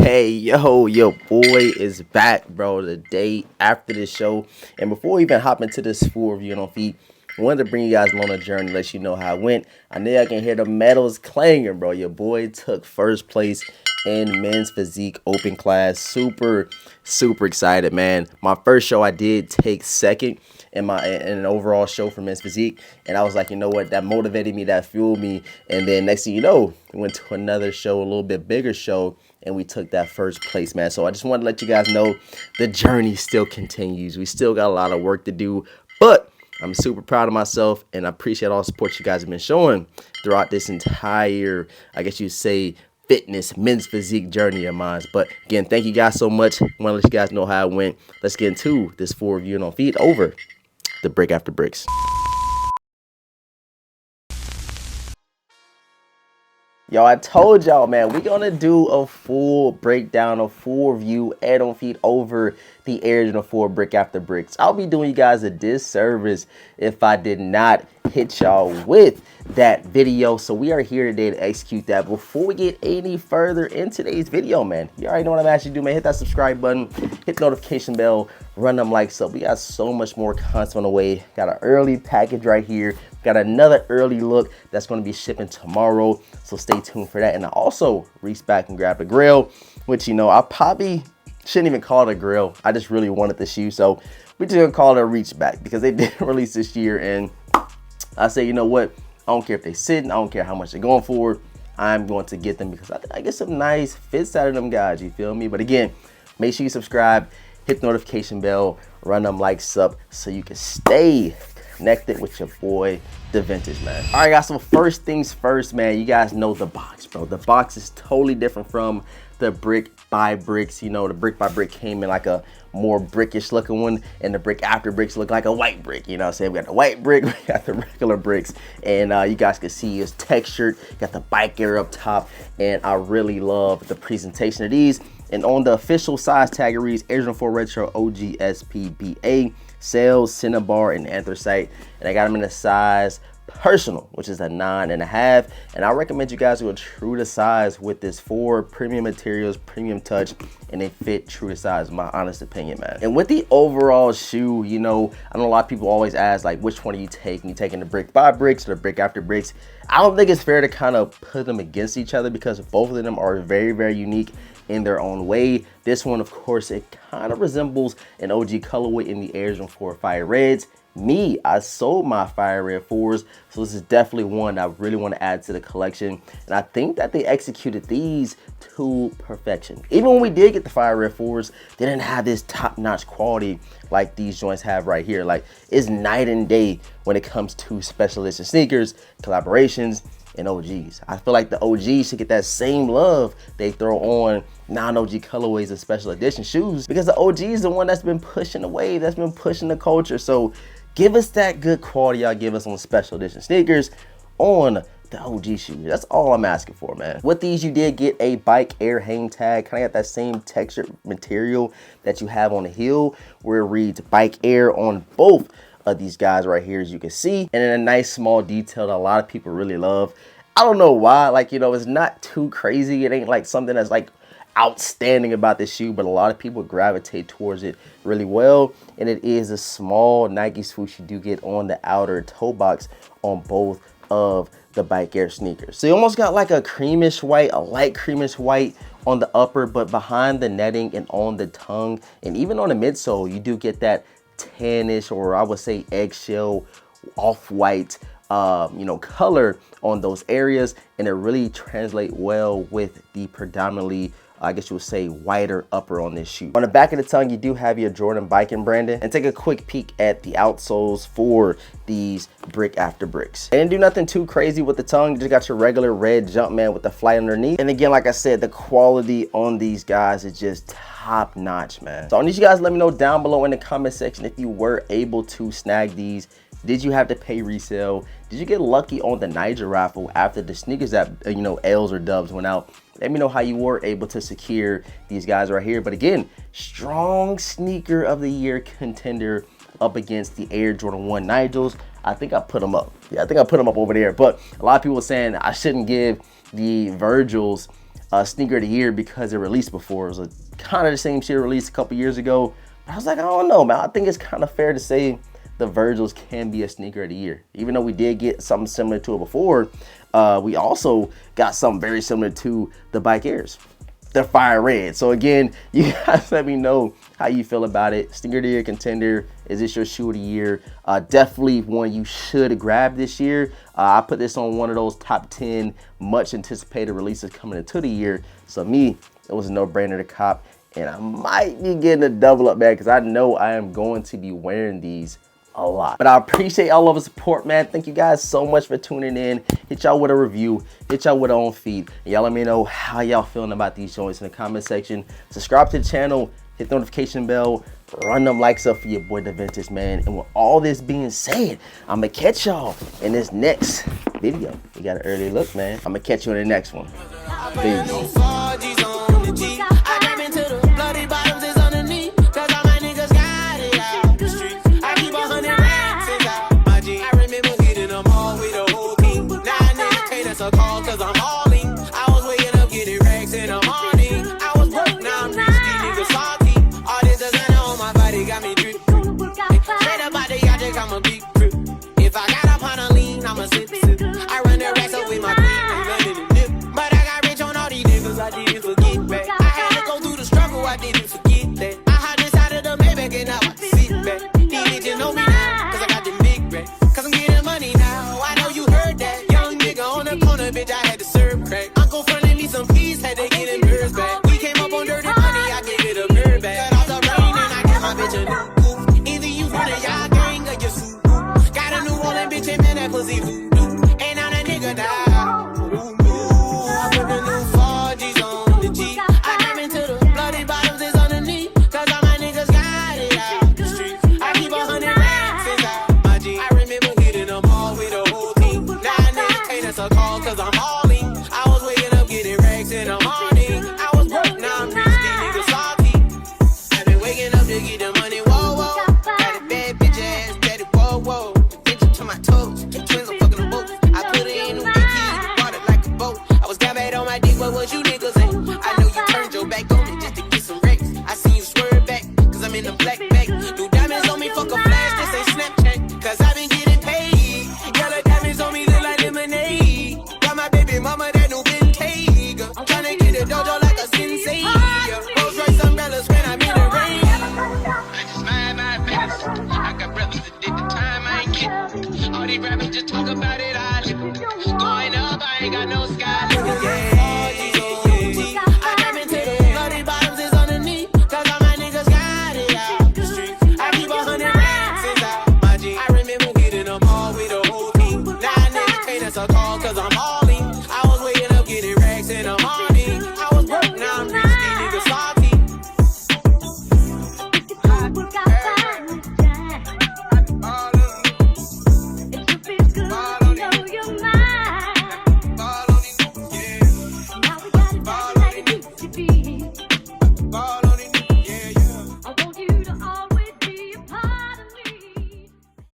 Hey, your boy is back, bro, the day after the show. And before we even hop into this full review on feet, I wanted to bring you guys along a journey, let you know how it went. I know I can hear the medals clanging, bro. Your boy took first place in men's physique open class. Super excited, man. My first show, I did take second in an overall show for men's physique, and I was like, you know what, that motivated me, that fueled me. And then next thing you know, we went to another show, a little bit bigger show, and we took that first place, man. So I just wanted to let you guys know the journey still continues. We still got a lot of work to do, but I'm super proud of myself, and I appreciate all the support you guys have been showing throughout this entire, I guess you'd say, fitness, men's physique journey of mine. But again, thank you guys so much. I want to let you guys know how it went. Let's get into this full review on feet over the brick after bricks. Yo, I told y'all, man, we're gonna do a full breakdown, a full review, and on feet over the original 4 brick after bricks. I'll be doing you guys a disservice if I did not hit y'all with that video. So we are here today to execute that. Before we get any further in today's video, man, you already know what I'm asking you to do, man. Hit that subscribe button, hit the notification bell, run them likes up. We got so much more content on the way. Got an early package right here. Got another early look that's going to be shipping tomorrow, so stay tuned for that. And I also reached back and grabbed a grill, which, you know, I probably shouldn't even call it a grill. I just really wanted the shoe, so we just gonna call it a reach back because they didn't release this year. And I say, you know what, I don't care if they sitting, I don't care how much they're going for, I'm going to get them because I get some nice fits out of them guys, you feel me? But again, make sure you subscribe, hit the notification bell, run them likes up so you can stay connected with your boy DeVintage, man. All right, guys, so first things first, man, you guys know the box, bro. The box is totally different from the brick by bricks. You know, the brick by brick came in like a more brickish looking one, and the brick after bricks look like a white brick. You know what I'm saying? We got the white brick, we got the regular bricks, and you guys can see it's textured, got the bike air up top, and I really love the presentation of these. And on the official size tag, it reads Original 4 Retro OG SPBA, Sales, Cinnabar, and Anthracite. And I got them in a size personal, which is a 9.5. And I recommend you guys go true to size with this 4 premium materials, premium touch, and they fit true to size, my honest opinion, man. And with the overall shoe, you know, I know a lot of people always ask, like, which one are you taking? You taking the brick by bricks or the brick after bricks? I don't think it's fair to kind of put them against each other because both of them are very unique in their own way. This one, of course, it kind of resembles an OG colorway in the Original 4 Fire Reds. Me, I sold my Fire Red 4s, so this is definitely one I really want to add to the collection. And I think that they executed these to perfection. Even when we did get the Fire Red 4s, they didn't have this top-notch quality like these joints have right here. Like, it's night and day when it comes to special edition sneakers, collaborations, and OGs. I feel like the OGs should get that same love they throw on non-OG colorways and special edition shoes, because the OG is the one that's been pushing the wave, that's been pushing the culture. So give us that good quality y'all give us on special edition sneakers on the OG shoes. That's all I'm asking for, man. With these, you did get a bike air hang tag, kind of got that same textured material that you have on the heel, where it reads bike air on both of these guys right here, as you can see, and then a nice small detail that a lot of people really love. I don't know why, like, you know, it's not too crazy. It ain't like something that's like outstanding about this shoe, but a lot of people gravitate towards it really well. And it is a small Nike swoosh you do get on the outer toe box on both of the bike air sneakers. So you almost got like a creamish white, a light creamish white on the upper, but behind the netting and on the tongue and even on the midsole, you do get that tannish, or I would say eggshell off-white you know, color on those areas, and it really translates well with the predominantly, I guess you would say, whiter upper on this shoe. On the back of the tongue, you do have your Jordan biking branding. And take a quick peek at the outsoles for these brick after bricks. They didn't do nothing too crazy with the tongue. You just got your regular red Jumpman with the flight underneath. And again, like I said, the quality on these guys is just top notch, man. So I need you guys to let me know down below in the comment section if you were able to snag these. Did you have to pay resale? Did you get lucky on the Niger raffle after the sneakers that, you know, L's or dubs went out? Let me know how you were able to secure these guys right here. But again, strong sneaker of the year contender up against the Air Jordan 1 Nigels. I think I put them up. Yeah, I think I put them up over there. But a lot of people were saying I shouldn't give the Virgils sneaker of the year because it released before. It was kind of the same shit released a couple years ago. But I was like, I don't know, man. I think it's kind of fair to say the Virgils can be a sneaker of the year. Even though we did get something similar to it before, we also got something very similar to the Bike Airs. They're fire red. So again, you guys let me know how you feel about it. Sneaker of the year contender. Is this your shoe of the year? Definitely one you should grab this year. I put this on one of those top 10 much anticipated releases coming into the year. So me, it was a no-brainer to cop. And I might be getting a double up, man, because I know I am going to be wearing these a lot. But I appreciate all of the support, man. Thank you guys so much for tuning in. Hit y'all with a review, hit y'all with on feed, and y'all let me know how y'all feeling about these joints in the comment section. Subscribe to the channel, hit the notification bell, run them likes up for your boy DeVintage, man. And with all this being said, I'm gonna catch y'all in this next video. You got an early look, man. I'm gonna catch you in the next one. Peace.